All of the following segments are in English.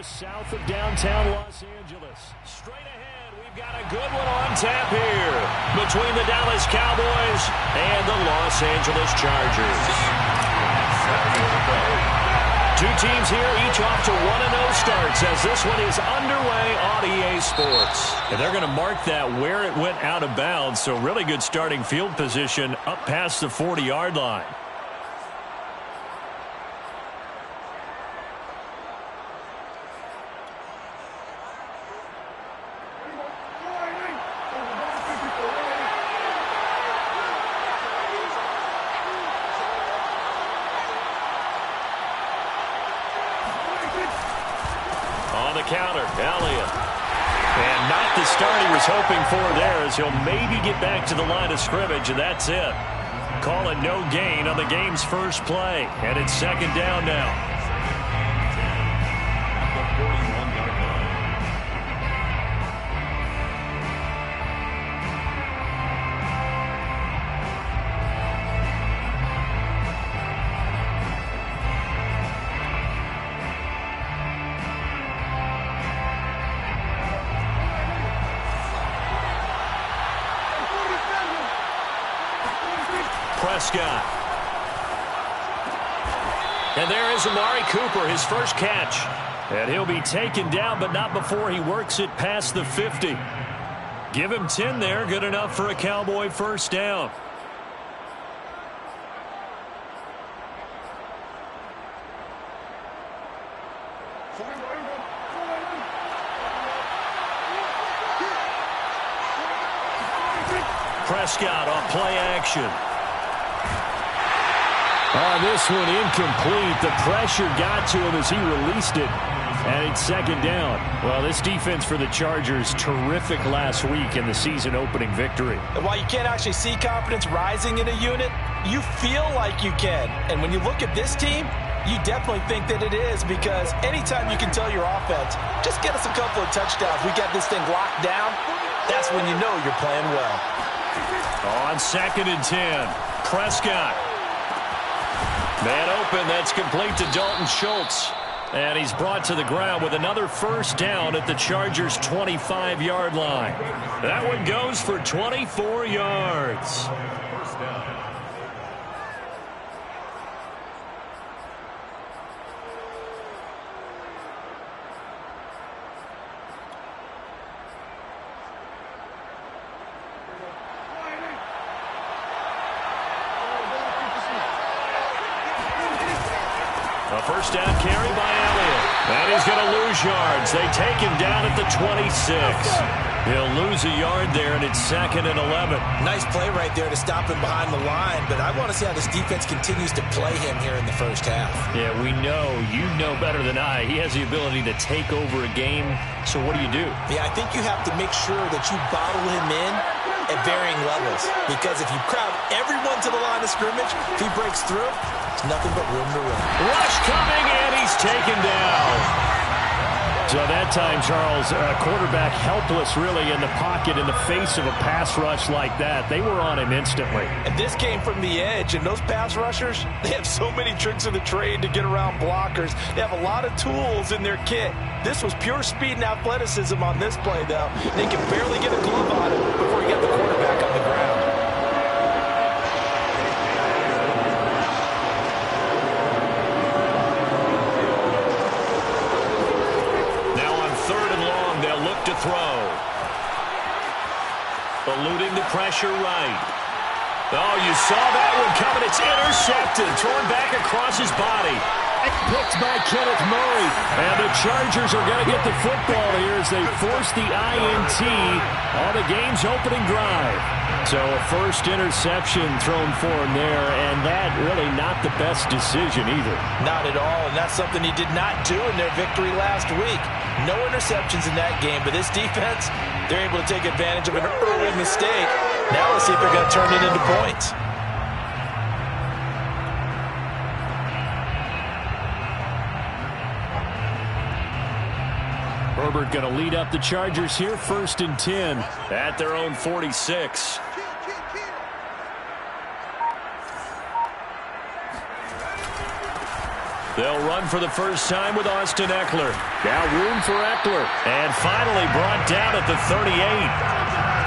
just south of downtown Los Angeles. Straight ahead, we've got a good one on tap here between the Dallas Cowboys and the Los Angeles Chargers. Two teams here, each off to 1-0 starts as this one is underway on EA Sports. And they're going to mark that where it went out of bounds, so really good starting field position up past the 40-yard line. Counter, Elliott. And not the start he was hoping for there as he'll maybe get back to the line of scrimmage, and that's it. Call it no gain on the game's first play, and it's second down now. Prescott. And there is Amari Cooper, his first catch. And he'll be taken down, but not before he works it past the 50. Give him 10 there, good enough for a Cowboy first down. Prescott on play action. This one incomplete. The pressure got to him as he released it. And it's second down. Well, this defense for the Chargers, terrific last week in the season-opening victory. And while you can't actually see confidence rising in a unit, you feel like you can. And when you look at this team, you definitely think that it is, because anytime you can tell your offense, just get us a couple of touchdowns, we got this thing locked down, that's when you know you're playing well. On second and 10, Prescott. Man open, that's complete to Dalton Schultz. And he's brought to the ground with another first down at the Chargers' 25-yard line. That one goes for 24 yards. First down. A first down carry by Elliott. And he's going to lose yards. They take him down at the 26. He'll lose a yard there, and it's second and 11. Nice play right there to stop him behind the line, but I want to see how this defense continues to play him here in the first half. Yeah, we know. You know better than I. He has the ability to take over a game. So what do? Yeah, I think you have to make sure that you bottle him in at varying levels, because if you crowd everyone to the line of scrimmage, if he breaks through, it's nothing but room to run. Rush coming, and he's taken down. So that time, Charles, quarterback helpless really in the pocket in the face of a pass rush like that. They were on him instantly. And this came from the edge, and those pass rushers, they have so many tricks of the trade to get around blockers. They have a lot of tools in their kit. This was pure speed and athleticism on this play, though. They could barely get a glove on him before he got the quarterback on the ground. To throw. Eluding the pressure right. Oh, you saw that one coming. It's intercepted. Thrown back across his body. Picked by Kenneth Murray. And the Chargers are going to get the football here as they force the INT on the game's opening drive. So a first interception thrown for him there, and that really not the best decision either. Not at all, and that's something he did not do in their victory last week. No interceptions in that game, but this defense, they're able to take advantage of an early mistake. Now let's see if they're going to turn it into points. Herbert going to lead up the Chargers here, first and 10 at their own 46. They'll run for the first time with Austin Ekeler. Now room for Ekeler. And finally brought down at the 38.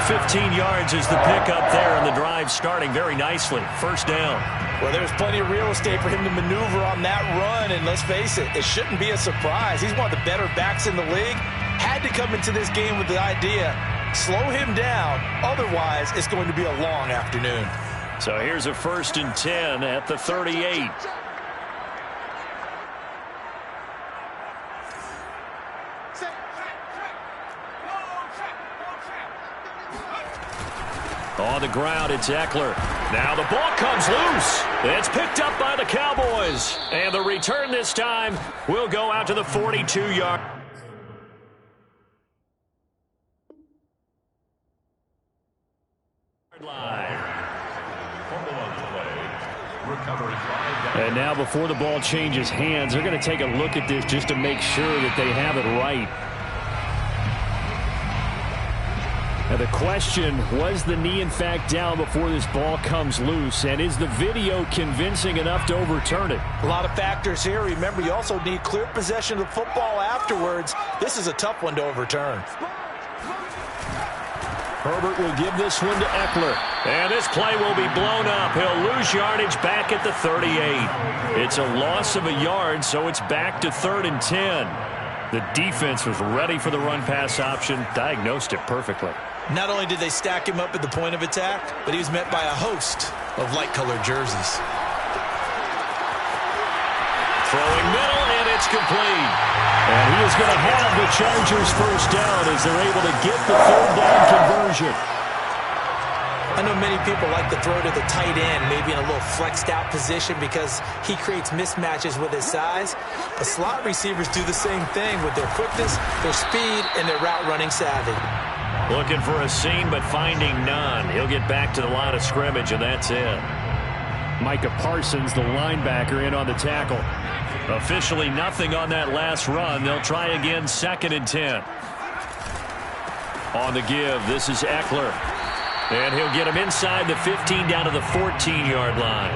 15 yards is the pickup there, and the drive starting very nicely. First down. Well, there's plenty of real estate for him to maneuver on that run, and let's face it, it shouldn't be a surprise. He's one of the better backs in the league. Had to come into this game with the idea, slow him down, otherwise it's going to be a long afternoon. So here's a 1st and 10 at the 38. On the ground, it's Ekeler. Now the ball comes loose. It's picked up by the Cowboys. And the return this time will go out to the 42-yard line. And now before the ball changes hands, they're going to take a look at this just to make sure that they have it right. Now the question, was the knee in fact down before this ball comes loose? And is the video convincing enough to overturn it? A lot of factors here. Remember, you also need clear possession of the football afterwards. This is a tough one to overturn. Herbert will give this one to Ekeler. And this play will be blown up. He'll lose yardage back at the 38. It's a loss of a yard, so it's back to 3rd and 10. The defense was ready for the run-pass option, diagnosed it perfectly. Not only did they stack him up at the point of attack, but he was met by a host of light-colored jerseys. Throwing middle, and it's complete. And he is going to have the Chargers first down as they're able to get the 3rd down conversion. I know many people like to throw to the tight end, maybe in a little flexed out position because he creates mismatches with his size. But slot receivers do the same thing with their quickness, their speed, and their route running savvy. Looking for a seam, but finding none. He'll get back to the line of scrimmage, and that's it. Micah Parsons, the linebacker, in on the tackle. Officially nothing on that last run. They'll try again, 2nd and 10. On the give, this is Ekeler. And he'll get him inside the 15 down to the 14-yard line.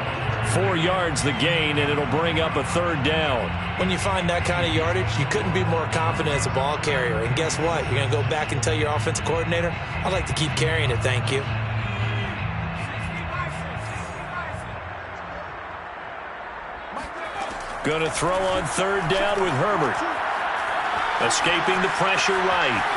4 yards the gain, and it'll bring up a 3rd down. When you find that kind of yardage, you couldn't be more confident as a ball carrier. And guess what? You're going to go back and tell your offensive coordinator, I'd like to keep carrying it, thank you. Going to throw on 3rd down with Herbert. Escaping the pressure right.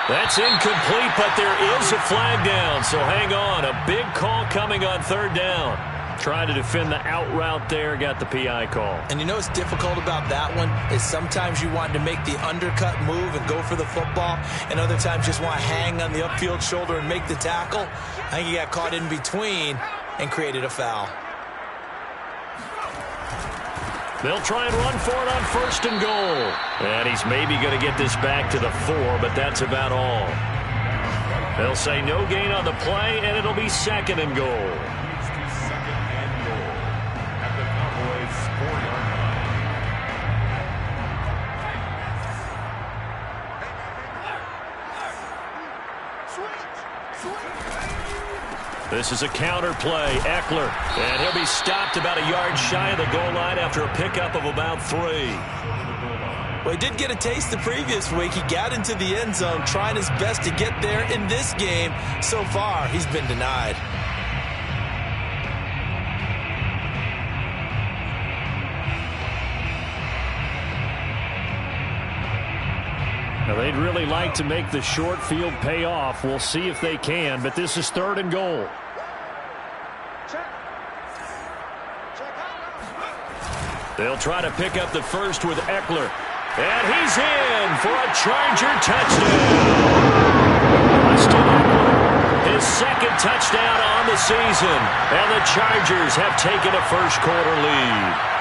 That's incomplete, but there is a flag down, so hang on. A big call coming on 3rd down. Trying to defend the out route there, got the PI call. And you know what's difficult about that one is sometimes you want to make the undercut move and go for the football, and other times just want to hang on the upfield shoulder and make the tackle. I think he got caught in between and created a foul. They'll try and run for it on 1st and goal. And he's maybe going to get this back to the 4, but that's about all. They'll say no gain on the play, and it'll be 2nd and goal. This is a counter play, Ekeler, and he'll be stopped about a yard shy of the goal line after a pickup of about 3. Well, he did get a taste the previous week. He got into the end zone trying his best to get there in this game. So far, he's been denied. Now, they'd really like to make the short field pay off. We'll see if they can, but this is 3rd and goal. They'll try to pick up the first with Ekeler. And he's in for a Charger touchdown. Austin Ekeler, his 2nd touchdown on the season. And the Chargers have taken a first-quarter lead.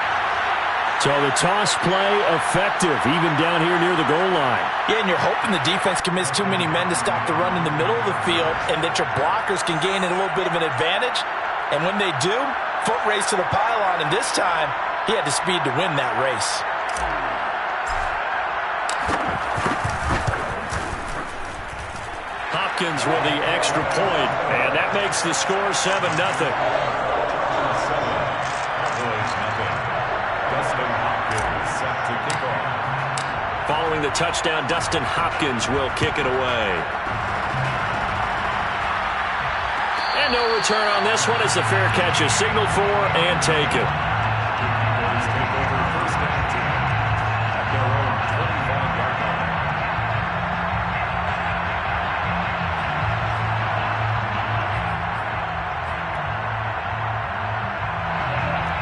So the toss play effective, even down here near the goal line. Yeah, and you're hoping the defense commits too many men to stop the run in the middle of the field and that your blockers can gain a little bit of an advantage. And when they do, foot race to the pylon, and this time, he had the speed to win that race. Hopkins with the extra point, and that makes the score 7-0. throwing the touchdown. Dustin Hopkins will kick it away. And no return on this one as the fair catch is signaled for and taken.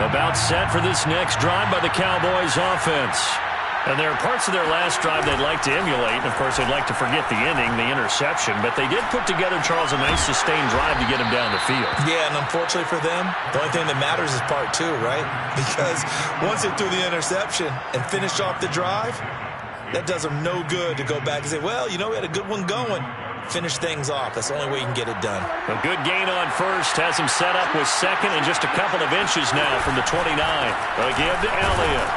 About set for this next drive by the Cowboys offense. And there are parts of their last drive they'd like to emulate. And, of course, they'd like to forget the inning, the interception. But they did put together, Charles, a nice sustained drive to get him down the field. Yeah, and unfortunately for them, the only thing that matters is part two, right? Because once they threw the interception and finished off the drive, that does them no good to go back and say, well, you know, we had a good one going. Finish things off. That's the only way you can get it done. A good gain on first has him set up with second and just a couple of inches now from the 29. They'll give to Elliott.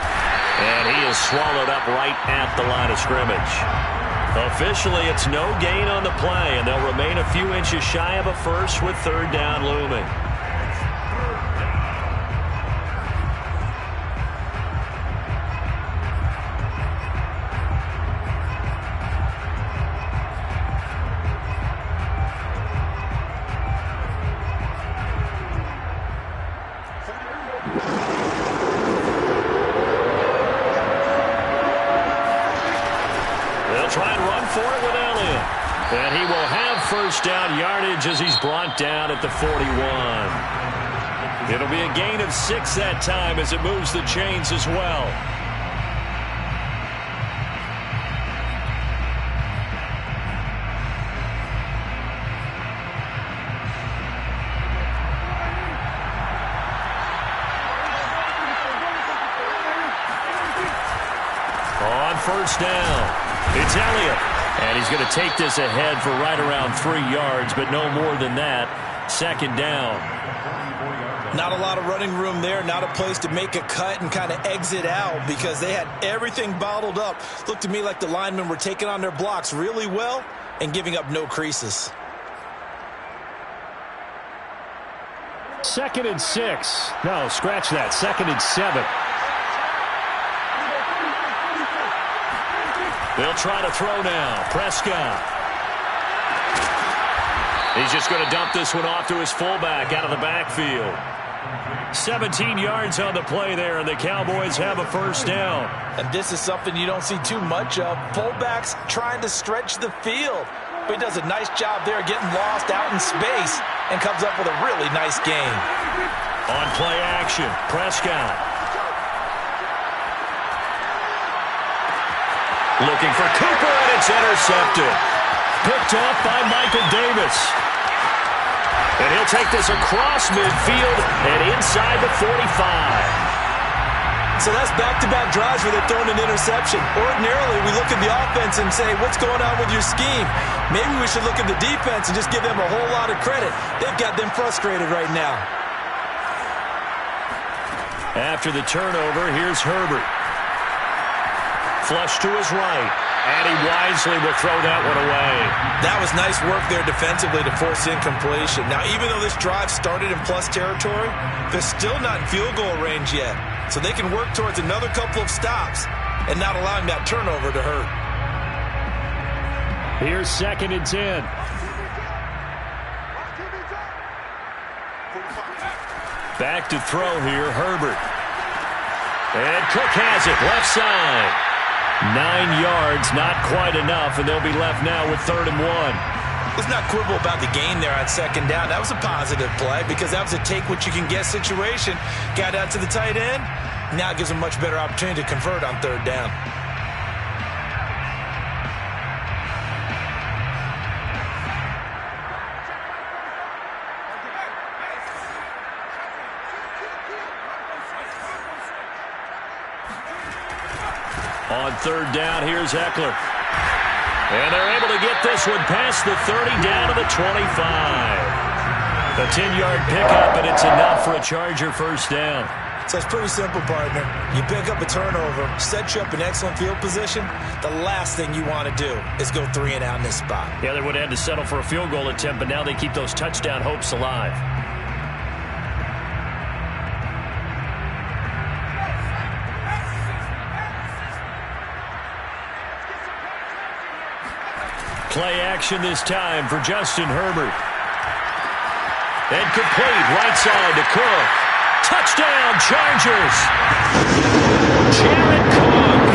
And he is swallowed up right at the line of scrimmage. Officially, it's no gain on the play, and they'll remain a few inches shy of a first with third down looming. Down yardage as he's brought down at the 41. It'll be a gain of 6 that time as it moves the chains as well. On first down, it's Elliott. And he's going to take this ahead for right around 3 yards, but no more than that. Second down. Not a lot of running room there, not a place to make a cut and kind of exit out because they had everything bottled up. Looked to me like the linemen were taking on their blocks really well and giving up no creases. 2nd and 6. No, scratch that. 2nd and 7. They'll try to throw now. Prescott. He's just going to dump this one off to his fullback out of the backfield. 17 yards on the play there, and the Cowboys have a first down. And this is something you don't see too much of. Fullbacks trying to stretch the field. But he does a nice job there getting lost out in space and comes up with a really nice gain. On play action, Prescott. Looking for Cooper, and it's intercepted. Picked off by Michael Davis. And he'll take this across midfield and inside the 45. So that's back-to-back drives where they're throwing an interception. Ordinarily, we look at the offense and say, what's going on with your scheme? Maybe we should look at the defense and just give them a whole lot of credit. They've got them frustrated right now. After the turnover, here's Herbert. Flush to his right, and he wisely will throw that one away. That was nice work there defensively to force incompletion. Now, even though this drive started in plus territory, they're still not in field goal range yet. So they can work towards another couple of stops and not allowing that turnover to hurt. Here's 2nd and 10. Back to throw here, Herbert. And Cook has it, left side. 9 yards, not quite enough, and they'll be left now with 3rd and 1. Let's not quibble about the gain there on 2nd down. That was a positive play because that was a take-what-you-can-get situation. Got out to the tight end. Now it gives them a much better opportunity to convert on 3rd down. On 3rd down, here's Eckler. And they're able to get this one past the 30 down to the 25. A 10-yard pickup, and it's enough for a Charger first down. So it's pretty simple, partner. You pick up a turnover, set you up in excellent field position. The last thing you want to do is go 3 and out in this spot. Yeah, they would have had to settle for a field goal attempt, but now they keep those touchdown hopes alive. Play action this time for Justin Herbert. And complete right side to Cook. Touchdown, Chargers. Jared Cook,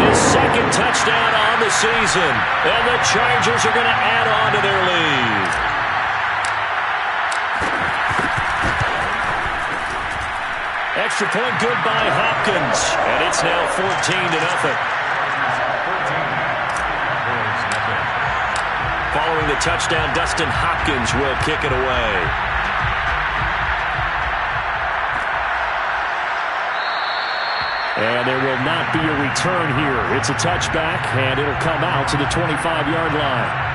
his second touchdown on the season. And the Chargers are going to add on to their lead. Extra point good by Hopkins. And it's now 14-0. Following the touchdown, Dustin Hopkins will kick it away. And there will not be a return here. It's a touchback, and it'll come out to the 25-yard line.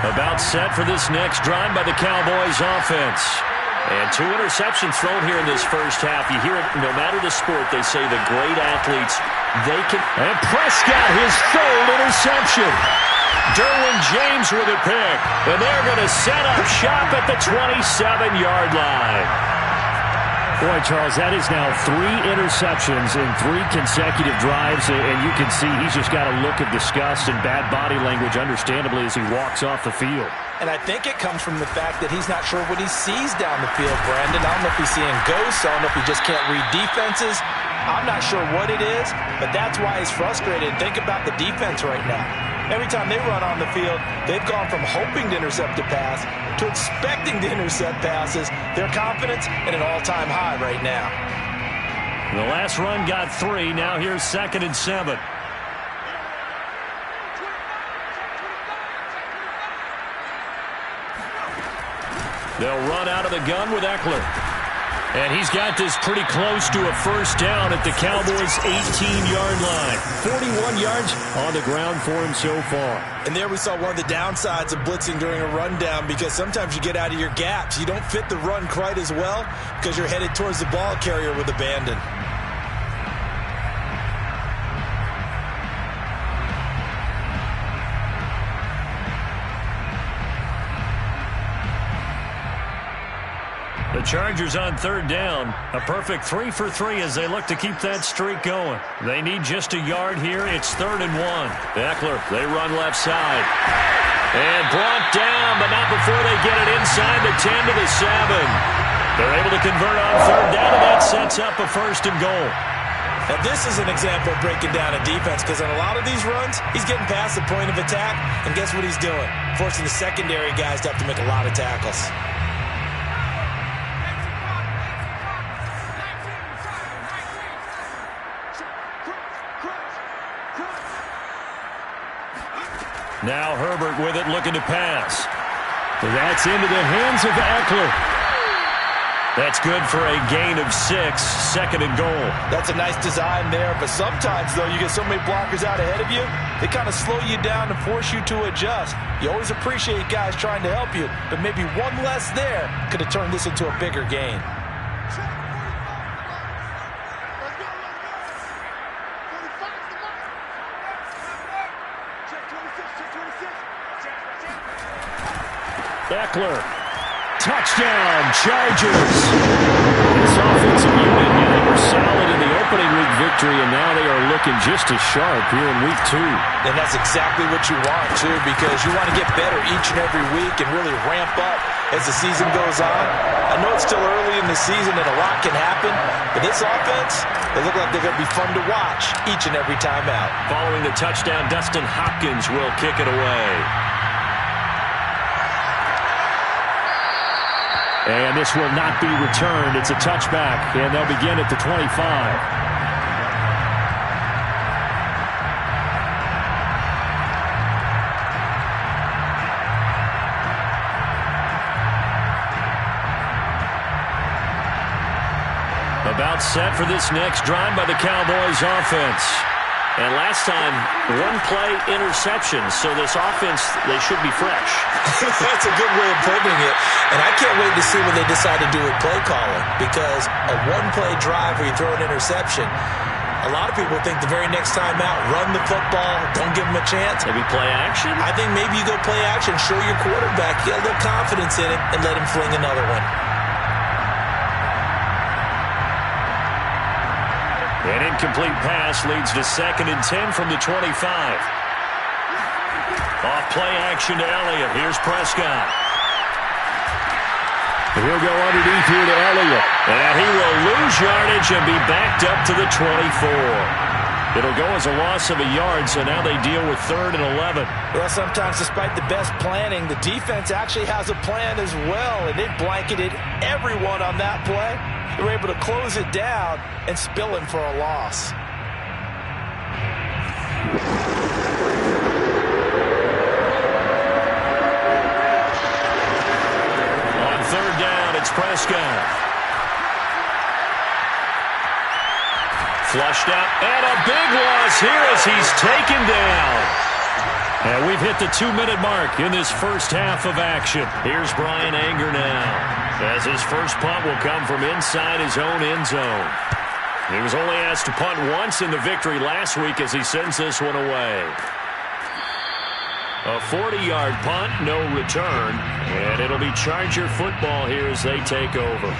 About set for this next drive by the Cowboys offense. And 2 interceptions thrown here in this first half. You hear it no matter the sport, they say the great athletes, they can. And Prescott, his 3rd interception. Derwin James with a pick. And they're going to set up shop at the 27-yard line. Boy, Charles, that is now 3 interceptions in 3 consecutive drives, and you can see he's just got a look of disgust and bad body language, understandably, as he walks off the field. And I think it comes from the fact that he's not sure what he sees down the field, Brandon. I don't know if he's seeing ghosts. I don't know if he just can't read defenses. I'm not sure what it is, but that's why he's frustrated. Think about the defense right now. Every time they run on the field, they've gone from hoping to intercept a pass to expecting to intercept passes. Their confidence at an all-time high right now. The last run got 3. Now here's 2nd and 7. They'll run out of the gun with Eckler. And he's got this pretty close to a first down at the Cowboys' 18-yard line. 41 yards on the ground for him so far. And there we saw one of the downsides of blitzing during a rundown, because sometimes you get out of your gaps. You don't fit the run quite as well because you're headed towards the ball carrier with abandon. The Chargers on 3rd down. A perfect 3 for 3 as they look to keep that streak going. They need just a yard here. It's 3rd and 1. Eckler, they run left side. And brought down, but not before they get it inside the 10 to the 7. They're able to convert on 3rd down, and that sets up a 1st and goal. Now this is an example of breaking down a defense, because on a lot of these runs, he's getting past the point of attack, and guess what he's doing? Forcing the secondary guys to have to make a lot of tackles. Now Herbert with it, looking to pass. That's into the hands of Eckler. That's good for a gain of 6, 2nd and goal. That's a nice design there, but sometimes, though, you get so many blockers out ahead of you, they kind of slow you down and force you to adjust. You always appreciate guys trying to help you, but maybe one less there could have turned this into a bigger gain. Eckler. Touchdown, Chargers. This offensive unit, they were solid in the opening week victory, and now they are looking just as sharp here in week 2. And that's exactly what you want, too, because you want to get better each and every week and really ramp up as the season goes on. I know it's still early in the season and a lot can happen, but this offense, they look like they're going to be fun to watch each and every time out. Following the touchdown, Dustin Hopkins will kick it away. And this will not be returned. It's a touchback, and they'll begin at the 25. About set for this next drive by the Cowboys offense. And last time, 1-play interception, so this offense, they should be fresh. That's a good way of putting it. And I can't wait to see what they decide to do with play calling, because a 1-play drive where you throw an interception, A lot of people think the very next time out, run the football, don't give him a chance. Maybe play action? I think maybe you go play action, show your quarterback, get a little confidence in him, and let him fling another one. An incomplete pass leads to 2nd and 10 from the 25. Off play action to Elliott. Here's Prescott. He'll go underneath here to Elliott. And he will lose yardage and be backed up to the 24. It'll go as a loss of a yard, so now they deal with 3rd and 11. Well, sometimes despite the best planning, the defense actually has a plan as well, and they blanketed everyone on that play. They were able to close it down and spill him for a loss. On 3rd down, it's Prescott. Flushed out, and a big loss here as he's taken down. And we've hit the 2-minute mark in this first half of action. Here's Bryan Anger now, as his first punt will come from inside his own end zone. He was only asked to punt once in the victory last week as he sends this one away. A 40-yard punt, no return, and it'll be Charger football here as they take over.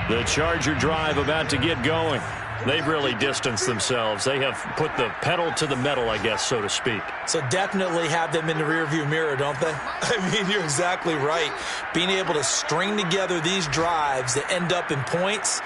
The Charger drive about to get going. They've really distanced themselves. They have put the pedal to the metal, I guess, so to speak. So definitely have them in the rearview mirror, don't they? I mean, you're exactly right. Being able to string together these drives that end up in points,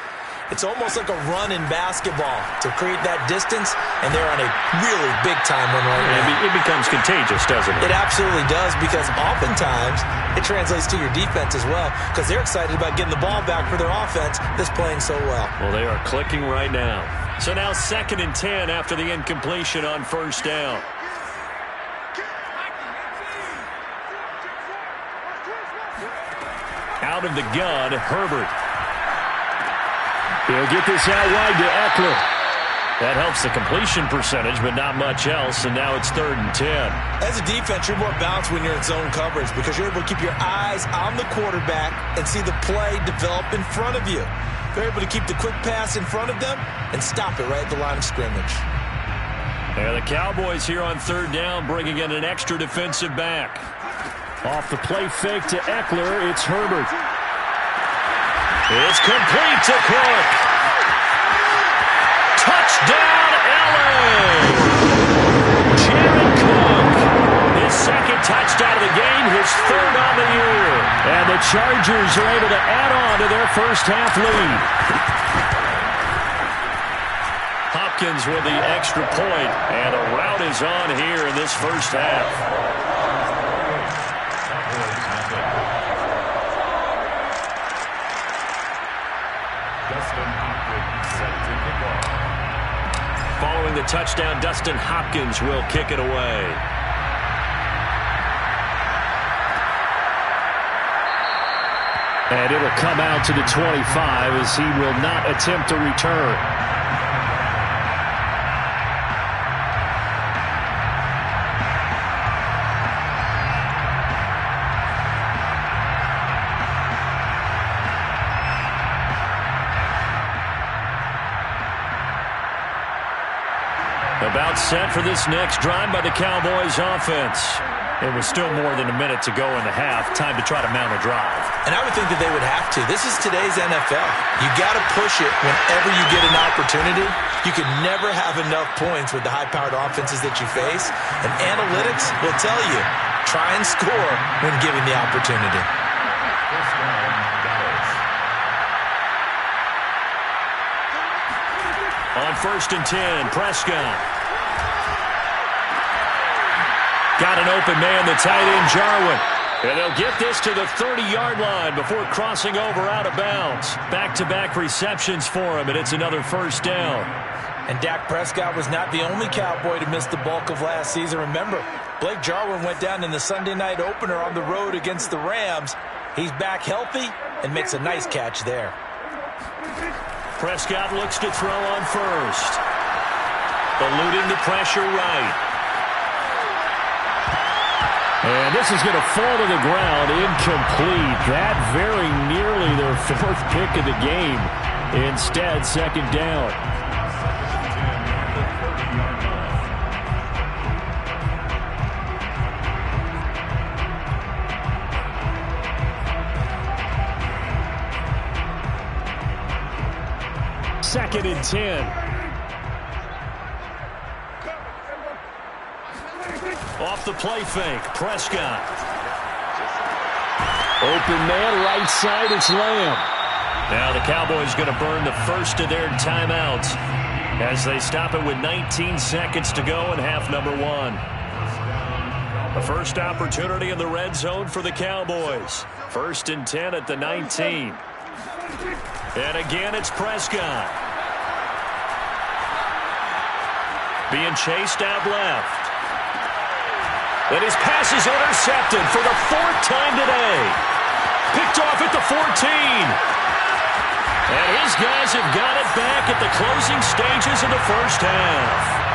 it's almost like a run in basketball to create that distance, and they're on a really big-time one right now. It becomes contagious, doesn't it? It absolutely does, because oftentimes it translates to your defense as well, because they're excited about getting the ball back for their offense that's playing so well. Well, they are clicking right now. So now 2nd and 10 after the incompletion on 1st down. Out of the gun, Herbert. He'll get this out wide to Eckler. That helps the completion percentage, but not much else, and now it's 3rd and 10. As a defense, you're more balanced when you're in zone coverage because you're able to keep your eyes on the quarterback and see the play develop in front of you. They're able to keep the quick pass in front of them and stop it right at the line of scrimmage. And the Cowboys here on 3rd down bringing in an extra defensive back. Off the play fake to Eckler, it's Herbert. It's complete to Cook. Touchdown, LA! Jared Cook. His 2nd touchdown of the game, his 3rd on the year. And the Chargers are able to add on to their first half lead. Hopkins with the extra point, and a rout is on here in this first half. Following the touchdown, Dustin Hopkins will kick it away. And it'll come out to the 25 as he will not attempt a return. About set for this next drive by the Cowboys offense. It was still more than a minute to go in the half. Time to try to mount a drive. And I would think that they would have to. This is today's NFL. You got to push it whenever you get an opportunity. You can never have enough points with the high-powered offenses that you face. And analytics will tell you, try and score when given the opportunity. On 1st and 10, Prescott. Got an open man, the tight end, Jarwin. And they'll get this to the 30-yard line before crossing over out of bounds. Back-to-back receptions for him, and it's another 1st down. And Dak Prescott was not the only Cowboy to miss the bulk of last season. Remember, Blake Jarwin went down in the Sunday night opener on the road against the Rams. He's back healthy and makes a nice catch there. Prescott looks to throw on 1st. Eluding the pressure right. And this is going to fall to the ground, incomplete. That very nearly their fourth pick of the game. Instead, second down. Second and 10. Off the play fake, Prescott. Open man, right side, it's Lamb. Now the Cowboys going to burn the first of their timeouts as they stop it with 19 seconds to go in half number one. The first opportunity in the red zone for the Cowboys. First and 10 at the 19. And again, it's Prescott. Being chased out left. And his pass is intercepted for the fourth time today. Picked off at the 14. And his guys have got it back at the closing stages of the first half.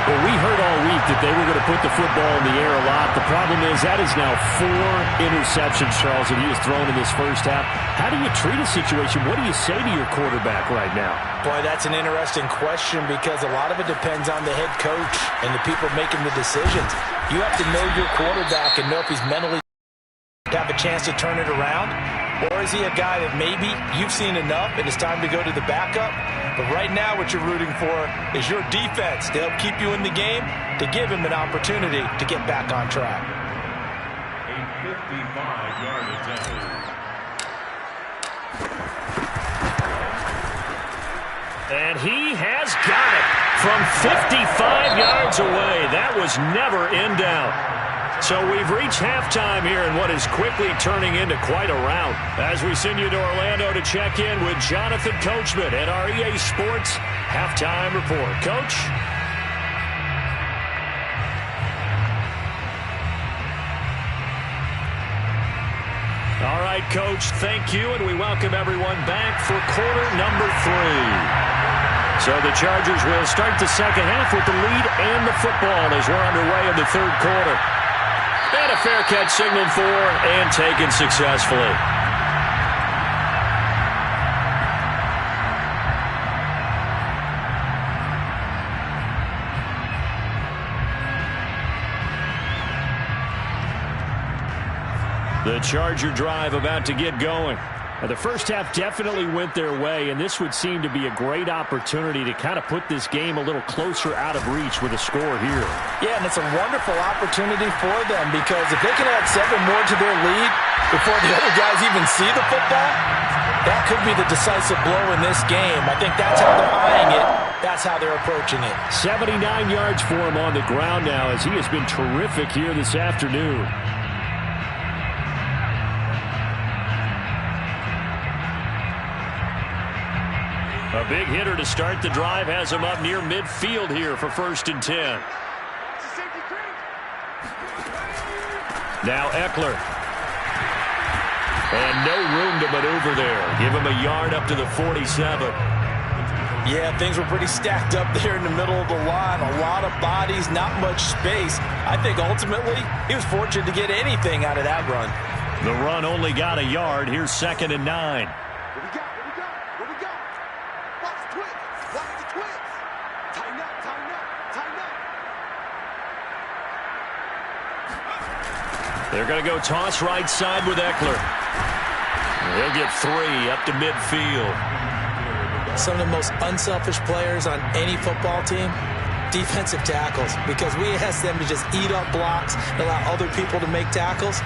Well, we heard all week that they were going to put the football in the air a lot. The problem is that is now 4 interceptions, Charles, that he has thrown in this first half. How do you treat a situation? What do you say to your quarterback right now? Boy, that's an interesting question because a lot of it depends on the head coach and the people making the decisions. You have to know your quarterback and know if he's mentally have a chance to turn it around, or is he a guy that maybe you've seen enough and it's time to go to the backup? But right now what you're rooting for is your defense to help keep you in the game, to give him an opportunity to get back on track. A 55-yard attempt. And he has got it from 55 yards away. That was never in doubt. So we've reached halftime here in what is quickly turning into quite a rout. As we send you to Orlando to check in with Jonathan Coachman at our EA Sports Halftime Report. Coach? All right, Coach, thank you, and we welcome everyone back for quarter number 3. So the Chargers will start the second half with the lead and the football as we're underway in the third quarter. And a fair catch signaled for and taken successfully. The Charger drive about to get going. The first half definitely went their way, and this would seem to be a great opportunity to kind of put this game a little closer out of reach with a score here. Yeah, and it's a wonderful opportunity for them because if they can add 7 more to their lead before the other guys even see the football, that could be the decisive blow in this game. I think that's how they're eyeing it. That's how they're approaching it. 79 yards for him on the ground now as he has been terrific here this afternoon. A big hitter to start the drive has him up near midfield here for first and 10. Now Eckler. And no room to maneuver there. Give him a yard up to the 47. Yeah, things were pretty stacked up there in the middle of the line. A lot of bodies, not much space. I think ultimately he was fortunate to get anything out of that run. The run only got a yard. Here's second and 9. They're going to go toss right side with Eckler. He'll get 3 up to midfield. Some of the most unselfish players on any football team, defensive tackles, because we ask them to just eat up blocks and allow other people to make tackles.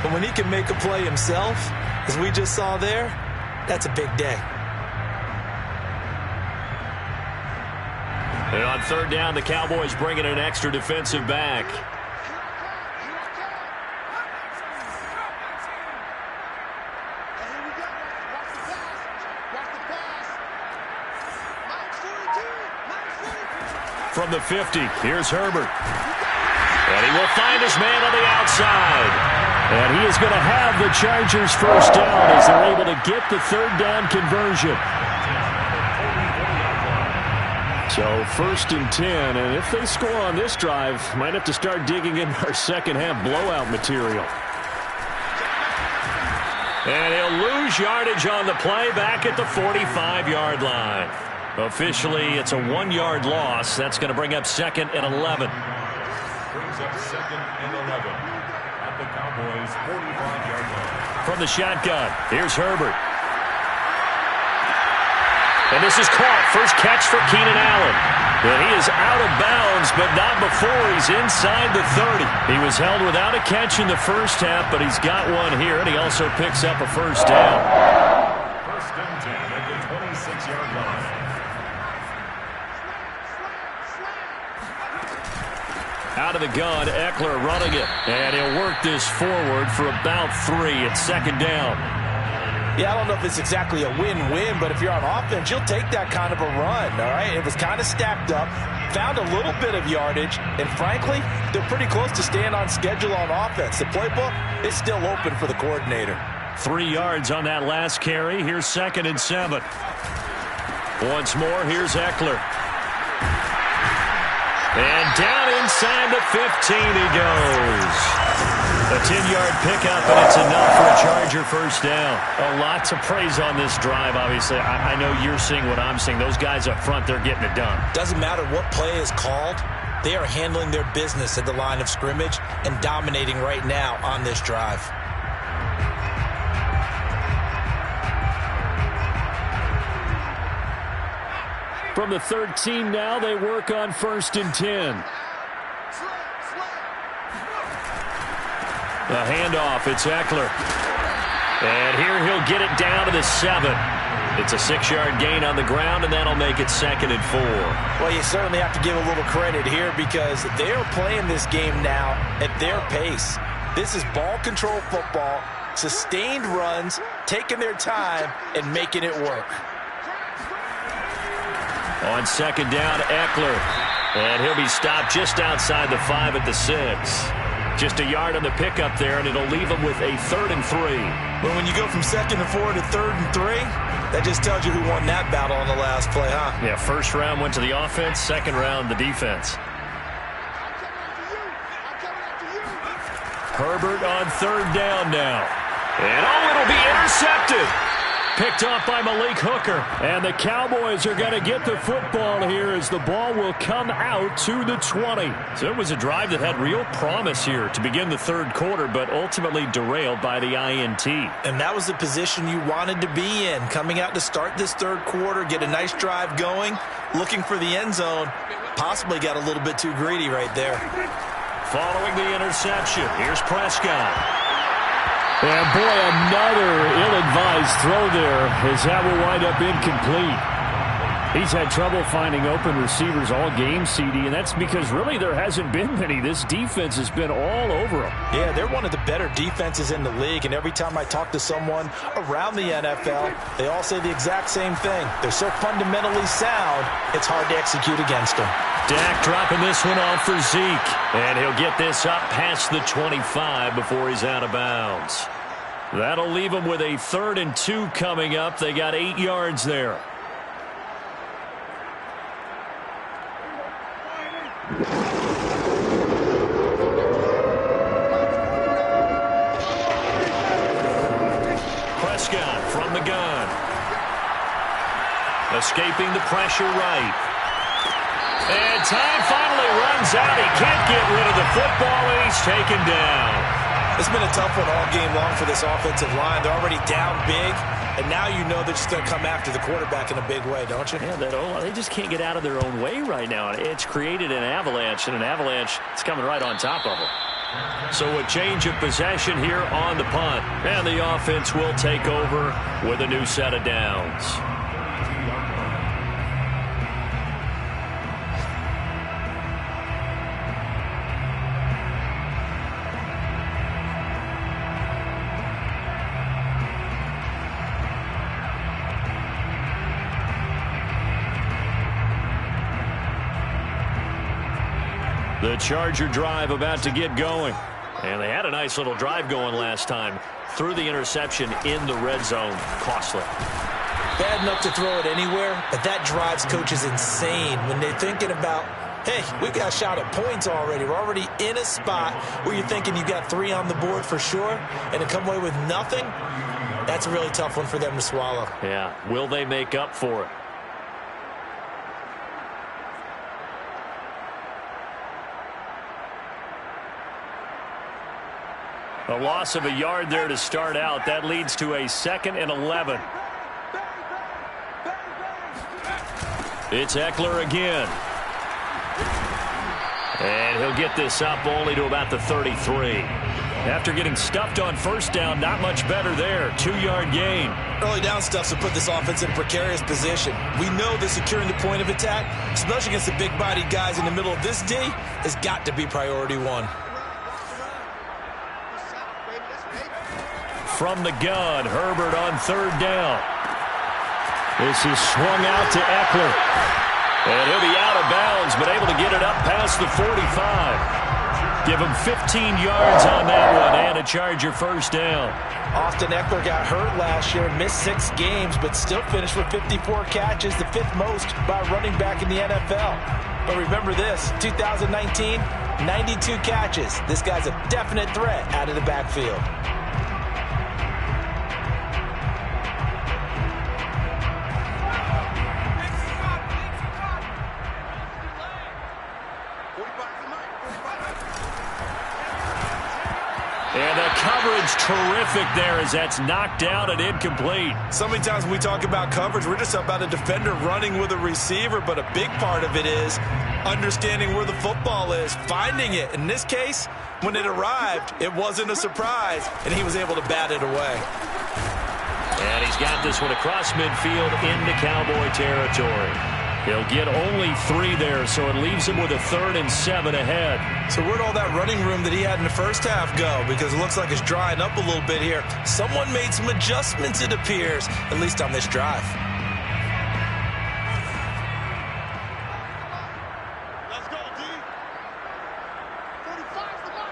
But when he can make a play himself, as we just saw there, that's a big day. And on third down, the Cowboys bring in an extra defensive back. From the 50, here's Herbert. And he will find his man on the outside. And he is going to have the Chargers first down as they're able to get the third down conversion. So 1st and 10, and if they score on this drive, might have to start digging in our second half blowout material. And he'll lose yardage on the play back at the 45-yard line. Officially, it's a 1-yard loss. That's going to bring up 2nd and 11. Brings up 2nd and 11 at the Cowboys' 45-yard line. From the shotgun, here's Herbert. And this is caught. First catch for Keenan Allen. And he is out of bounds, but not before he's inside the 30. He was held without a catch in the first half, but he's got one here, and he also picks up a first down. 1st and 10 at the 26-yard line. Out of the gun, Eckler running it. And he'll work this forward for about 3 at 2nd down. Yeah, I don't know if it's exactly a win-win, but if you're on offense, you'll take that kind of a run, all right? It was kind of stacked up, found a little bit of yardage, and frankly, they're pretty close to staying on schedule on offense. The playbook is still open for the coordinator. 3 yards on that last carry. Here's 2nd and 7. Once more, here's Eckler. And down inside the 15 he goes. A 10-yard pickup, and it's enough for a Charger first down. A lot to praise on this drive, obviously. I know you're seeing what I'm seeing. Those guys up front, they're getting it done. Doesn't matter what play is called. They are handling their business at the line of scrimmage and dominating right now on this drive. From the 13 now, they work on 1st and 10. The handoff, it's Eckler. And here he'll get it down to the 7. It's a 6-yard gain on the ground, and that'll make it 2nd and 4. Well, you certainly have to give a little credit here because they're playing this game now at their pace. This is ball control football, sustained runs, taking their time, and making it work. On 2nd down, Eckler. And he'll be stopped just outside the 5 at the 6. Just a yard on the pickup there, and it'll leave him with a 3rd and 3. But when you go from 2nd and 4 to 3rd and 3, that just tells you who won that battle on the last play, huh? Yeah, first round went to the offense, second round the defense. Herbert on 3rd down now. And it'll be intercepted. Picked off by Malik Hooker. And the Cowboys are going to get the football here as the ball will come out to the 20. So it was a drive that had real promise here to begin the 3rd quarter, but ultimately derailed by the INT. And that was the position you wanted to be in. Coming out to start this 3rd quarter, get a nice drive going, looking for the end zone. Possibly got a little bit too greedy right there. Following the interception, here's Prescott. And boy, another ill-advised throw there as that will wind up incomplete. He's had trouble finding open receivers all game, CD, and that's because really there hasn't been many. This defense has been all over them. Yeah, they're one of the better defenses in the league, and every time I talk to someone around the NFL, they all say the exact same thing. They're so fundamentally sound, it's hard to execute against them. Dak dropping this one off for Zeke. And he'll get this up past the 25 before he's out of bounds. That'll leave him with a 3rd and 2 coming up. They got 8 yards there. Prescott from the gun. Escaping the pressure right. And time finally runs out. He can't get rid of the football, and he's taken down. It's been a tough one all game long for this offensive line. They're already down big, and now you know they're just going to come after the quarterback in a big way, don't you? Yeah, they just can't get out of their own way right now. It's created an avalanche, and an avalanche is coming right on top of them. So a change of possession here on the punt, and the offense will take over with a new set of downs. The Charger drive about to get going. And they had a nice little drive going last time. Threw the interception in the red zone. Costly. bad enough to throw it anywhere, but that drives coaches insane when they're thinking about, hey, we've got a shot at points already. We're already in a spot where you're thinking you got 3 on the board for sure, and to come away with nothing, that's a really tough one for them to swallow. Yeah, will they make up for it? A loss of a yard there to start out. That leads to a 2nd and 11. It's Eckler again. And he'll get this up only to about the 33. After getting stuffed on first down, not much better there. 2-yard gain. Early down stuff to put this offense in a precarious position. We know that securing the point of attack, especially against the big-bodied guys in the middle of this D, has got to be priority 1. From the gun, Herbert on 3rd down. This is swung out to Eckler. And he'll be out of bounds, but able to get it up past the 45. Give him 15 yards on that one and a Charger first down. Austin Eckler got hurt last year, missed 6 games, but still finished with 54 catches, the 5th most by a running back in the NFL. But remember this, 2019, 92 catches. This guy's a definite threat out of the backfield. And the coverage terrific there as that's knocked down and incomplete. So many times when we talk about coverage, we're just about a defender running with a receiver, but a big part of it is understanding where the football is, finding it. In this case, when it arrived, it wasn't a surprise, and he was able to bat it away. And he's got this one across midfield into Cowboy territory. He'll get only 3 there, so it leaves him with a 3rd and 7 ahead. So where'd all that running room that he had in the first half go? Because it looks like it's drying up a little bit here. Someone made some adjustments, it appears, at least on this drive. Let's go, D. 45's the mark.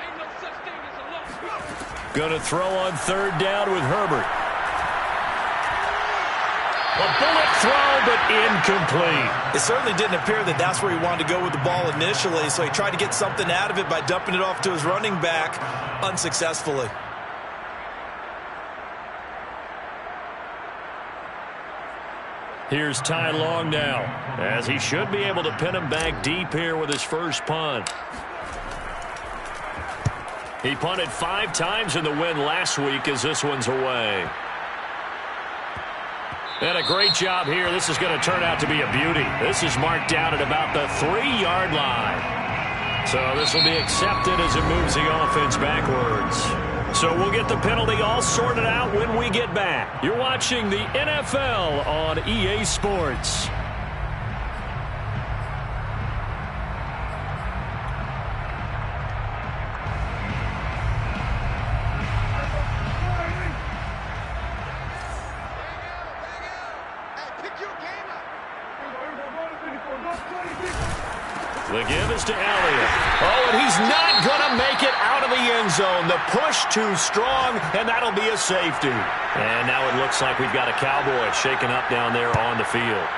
Ain't no such thing as a loss. Gonna throw on 3rd down with Herbert. A bullet throw, but incomplete. It certainly didn't appear that that's where he wanted to go with the ball initially, so he tried to get something out of it by dumping it off to his running back unsuccessfully. Here's Ty Long now, as he should be able to pin him back deep here with his first punt. He punted 5 times in the win last week as this one's away. And a great job here. This is going to turn out to be a beauty. This is marked down at about the 3-yard line. So this will be accepted as it moves the offense backwards. So we'll get the penalty all sorted out when we get back. You're watching the NFL on EA Sports. The give is to Elliott. Oh, and he's not going to make it out of the end zone. The push too strong, and that'll be a safety. And now it looks like we've got a Cowboy shaken up down there on the field.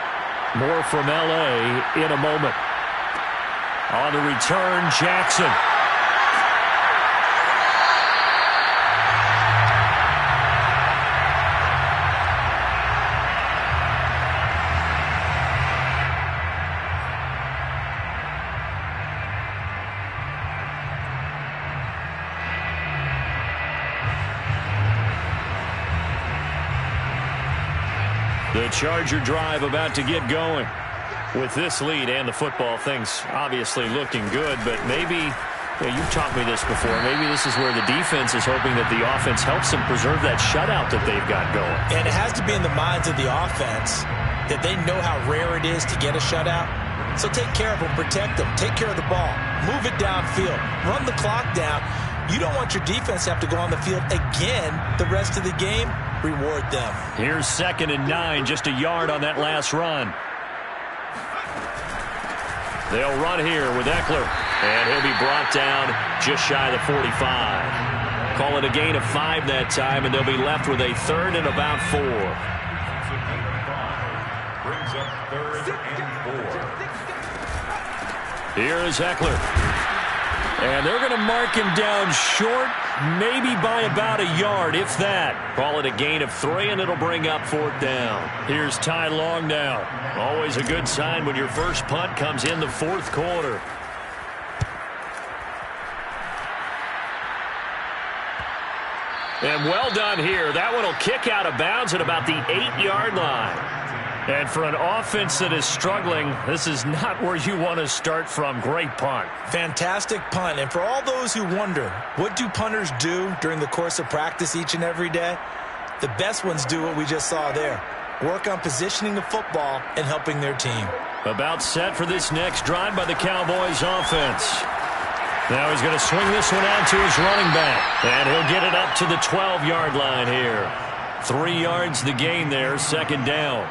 More from L.A. in a moment. On the return, Jackson. The Charger drive about to get going. With this lead and the football, things obviously looking good, but maybe, you've taught me this before, maybe this is where the defense is hoping that the offense helps them preserve that shutout that they've got going. And it has to be in the minds of the offense that they know how rare it is to get a shutout. So take care of them, protect them, take care of the ball, move it downfield, run the clock down. You don't want your defense to have to go on the field again the rest of the game. Reward them. Here's 2nd and 9, just a yard on that last run. They'll run here with Eckler, and he'll be brought down just shy of the 45. Call it a gain of 5 that time, and they'll be left with a 3rd and about 4. brings up 3rd and 4. Here is Eckler. And they're going to mark him down short, maybe by about a yard, if that. Call it a gain of 3, and it'll bring up 4th down. Here's Ty Long now. Always a good sign when your first punt comes in the 4th quarter. And well done here. That one will kick out of bounds at about the 8-yard line. And for an offense that is struggling, this is not where you want to start from. Great punt. Fantastic punt. And for all those who wonder, what do punters do during the course of practice each and every day? The best ones do what we just saw there. Work on positioning the football and helping their team. About set for this next drive by the Cowboys offense. Now he's going to swing this one out to his running back. And he'll get it up to the 12-yard line here. 3 yards the gain there, 2nd down.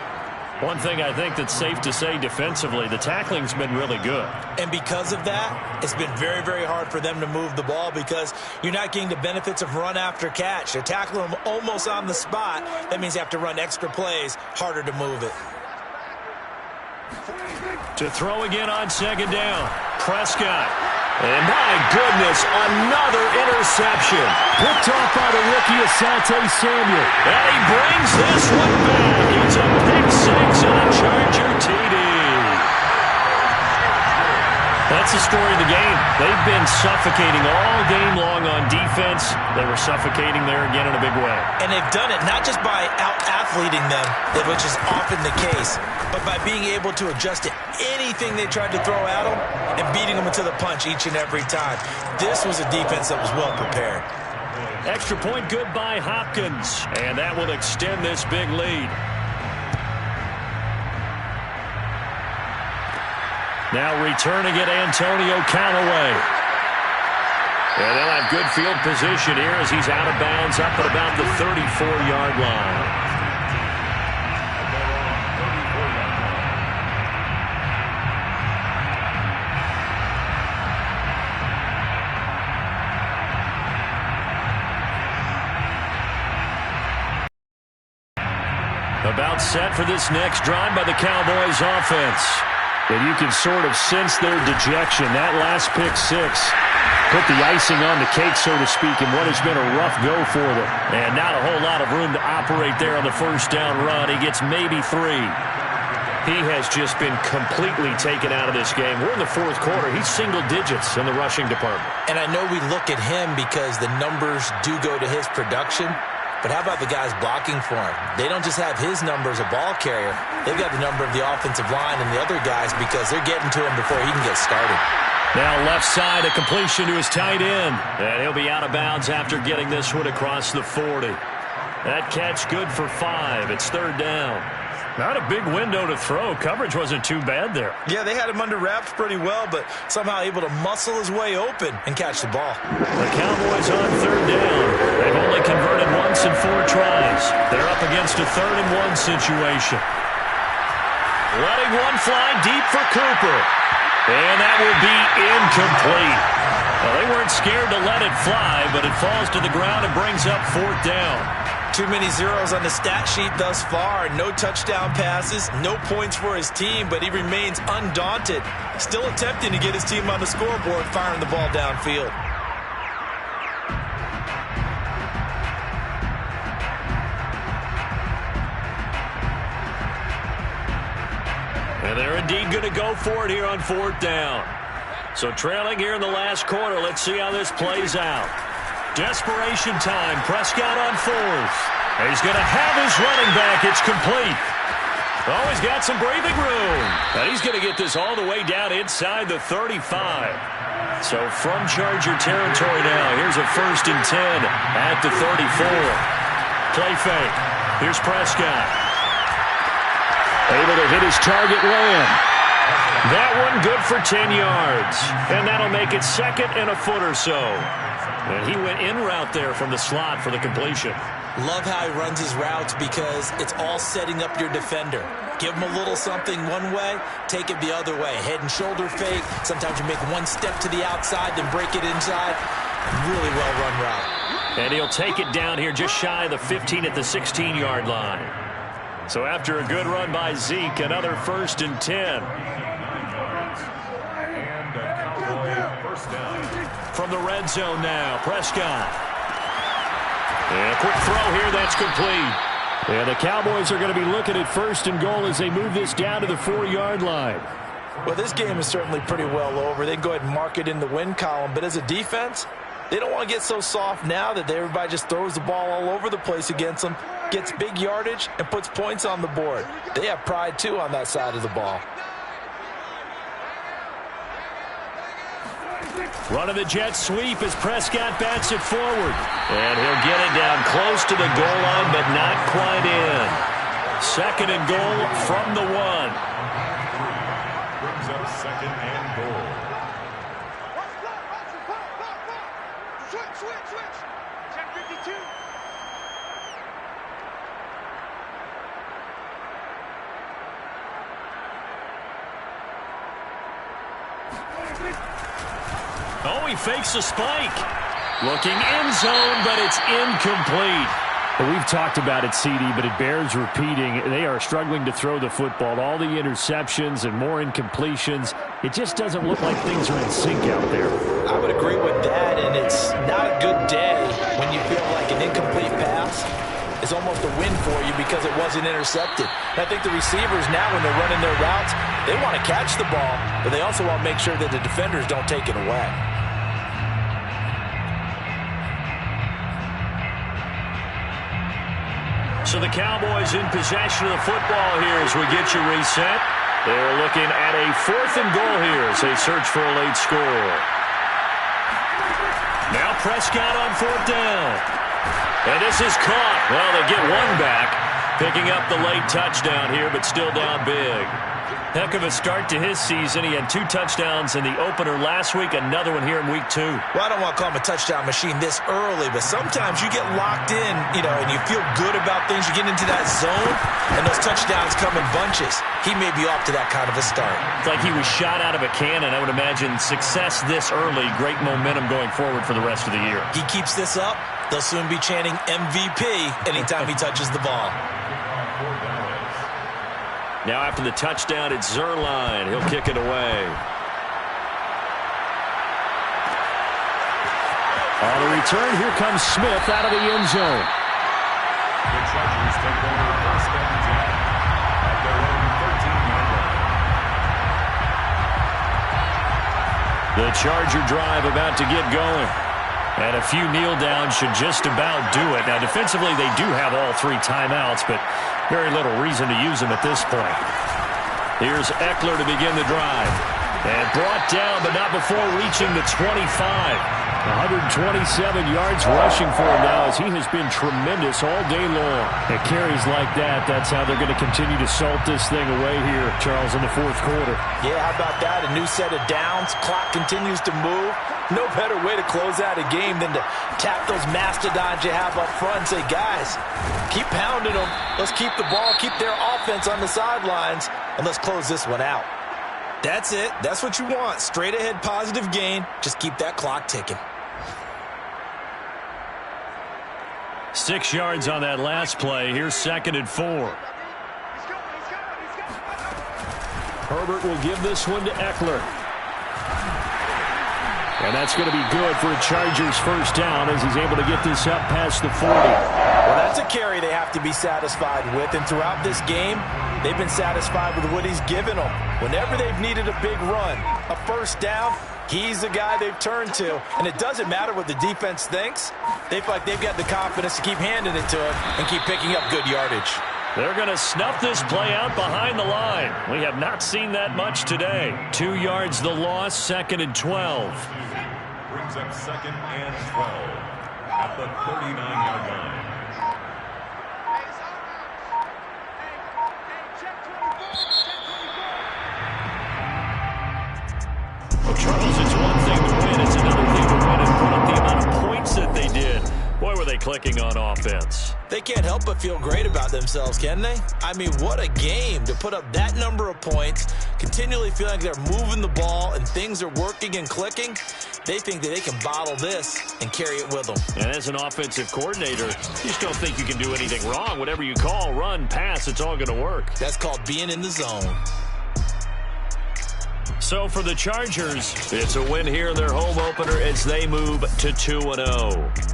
One thing I think that's safe to say defensively, the tackling's been really good. And because of that, it's been very, very hard for them to move the ball because you're not getting the benefits of run after catch. They're tackling them almost on the spot. That means you have to run extra plays, harder to move it. To throw again on 2nd down, Prescott. And my goodness, another interception. Picked off by the rookie Asante Samuel. And he brings this one back. It's a pick 6 and a Charger TD. That's the story of the game. They've been suffocating all game long on defense. They were suffocating there again in a big way. And they've done it not just by out-athleting them, which is often the case, but by being able to adjust to anything they tried to throw at them and beating them into the punch each and every time. This was a defense that was well prepared. Extra point good by Hopkins. And that will extend this big lead. Now returning it, Antonio Callaway. And they'll have good field position here as he's out of bounds up at about the 34-yard line. About set for this next drive by the Cowboys offense. And you can sort of sense their dejection. That last pick 6 put the icing on the cake, so to speak, in what has been a rough go for them. And not a whole lot of room to operate there on the 1st down run. He gets maybe 3. He has just been completely taken out of this game. We're in the 4th quarter. He's single digits in the rushing department. And I know we look at him because the numbers do go to his production. But how about the guys blocking for him? They don't just have his number as a ball carrier. They've got the number of the offensive line and the other guys because they're getting to him before he can get started. Now left side, a completion to his tight end. And he'll be out of bounds after getting this one across the 40. That catch good for 5. It's 3rd down. Not a big window to throw. Coverage wasn't too bad there. Yeah, they had him under wraps pretty well, but somehow able to muscle his way open and catch the ball. The Cowboys on 3rd down. They've only converted once in 4 tries. They're up against a 3rd and 1 situation. Letting one fly deep for Cooper. And that will be incomplete. Well, they weren't scared to let it fly, but it falls to the ground and brings up 4th down. Too many zeros on the stat sheet thus far. No touchdown passes, no points for his team, but he remains undaunted. Still attempting to get his team on the scoreboard, firing the ball downfield. And they're indeed going to go for it here on 4th down. So trailing here in the last quarter, let's see how this plays out. Desperation time. Prescott on 4th. And he's going to have his running back. It's complete. Oh, he's got some breathing room. And he's going to get this all the way down inside the 35. So from Charger territory now, here's a 1st and 10 at the 34. Play fake. Here's Prescott. Able to hit his target Lamb. That one good for 10 yards. And that'll make it 2nd and a foot or so. And he went in route there from the slot for the completion. Love how he runs his routes because it's all setting up your defender. Give him a little something one way, take it the other way. Head and shoulder fake. Sometimes you make one step to the outside, then break it inside. Really well run route. And he'll take it down here just shy of the 15 at the 16-yard line. So after a good run by Zeke, another 1st and 10. And a Cowboy first down. From the red zone now, Prescott. And a quick throw here, that's complete. And the Cowboys are going to be looking at 1st and goal as they move this down to the 4-yard line. Well, this game is certainly pretty well over. They can go ahead and mark it in the win column. But as a defense, they don't want to get so soft now that everybody just throws the ball all over the place against them, gets big yardage, and puts points on the board. They have pride, too, on that side of the ball. Running the jet sweep as Prescott bats it forward. And he'll get it down close to the goal line, but not quite in. 2nd and goal from the 1. Brings up 2nd and goal. Switch. Check 52. Oh, he fakes a spike. Looking end zone, but it's incomplete. We've talked about it, CD, but it bears repeating. They are struggling to throw the football. All the interceptions and more incompletions. It just doesn't look like things are in sync out there. I would agree with that, and it's not a good day when you feel like an incomplete pass is almost a win for you because it wasn't intercepted. And I think the receivers now, when they're running their routes, they want to catch the ball, but they also want to make sure that the defenders don't take it away. So the Cowboys in possession of the football here as we get you reset. They're looking at a 4th and goal here as they search for a late score. Now Prescott on 4th down. And this is caught. Well, they get one back, picking up the late touchdown here, but still down big. Heck of a start to his season. He had 2 touchdowns in the opener last week, another one here in week 2. Well, I don't want to call him a touchdown machine this early, but sometimes you get locked in, and you feel good about things. You get into that zone, and those touchdowns come in bunches. He may be off to that kind of a start. It's like he was shot out of a cannon. I would imagine success this early, great momentum going forward for the rest of the year. He keeps this up, they'll soon be chanting MVP anytime he touches the ball. Now after the touchdown, it's Zuerlein. He'll kick it away. On the return, here comes Smith out of the end zone. The Chargers take over 1st and 10 at their own 13-yard line. The Charger drive about to get going. And a few kneel downs should just about do it. Now, defensively, they do have all 3 timeouts, but very little reason to use them at this point. Here's Eckler to begin the drive. And brought down, but not before reaching the 25. 127 yards rushing for him now as he has been tremendous all day long. At carries like that, that's how they're going to continue to salt this thing away here, Charles, in the 4th quarter. Yeah, how about that? A new set of downs. Clock continues to move. No better way to close out a game than to tap those mastodons you have up front and say, guys, keep pounding them. Let's keep the ball, keep their offense on the sidelines, and let's close this one out. That's it. That's what you want. Straight ahead positive gain. Just keep that clock ticking. 6 yards on that last play. Here's 2nd and 4. Herbert will give this one to Eckler. And that's going to be good for a Chargers 1st down as he's able to get this up past the 40. Well, that's a carry they have to be satisfied with. And throughout this game, they've been satisfied with what he's given them. Whenever they've needed a big run, a 1st down, he's the guy they've turned to. And it doesn't matter what the defense thinks. They feel like they've got the confidence to keep handing it to him and keep picking up good yardage. They're going to snuff this play out behind the line. We have not seen that much today. 2 yards the loss, 2nd and 12. Brings up 2nd and 12 at the 39-yard line. Well, Charles, it's one thing to win. It's another thing to win and put up the amount of points that they did. Boy, were they clicking on offense. They can't help but feel great about themselves, can they? I mean, what a game to put up that number of points, continually feeling like they're moving the ball and things are working and clicking, they think that they can bottle this and carry it with them. And as an offensive coordinator, you just don't think you can do anything wrong. Whatever you call, run, pass, it's all going to work. That's called being in the zone. So for the Chargers, it's a win here in their home opener as they move to 2-0.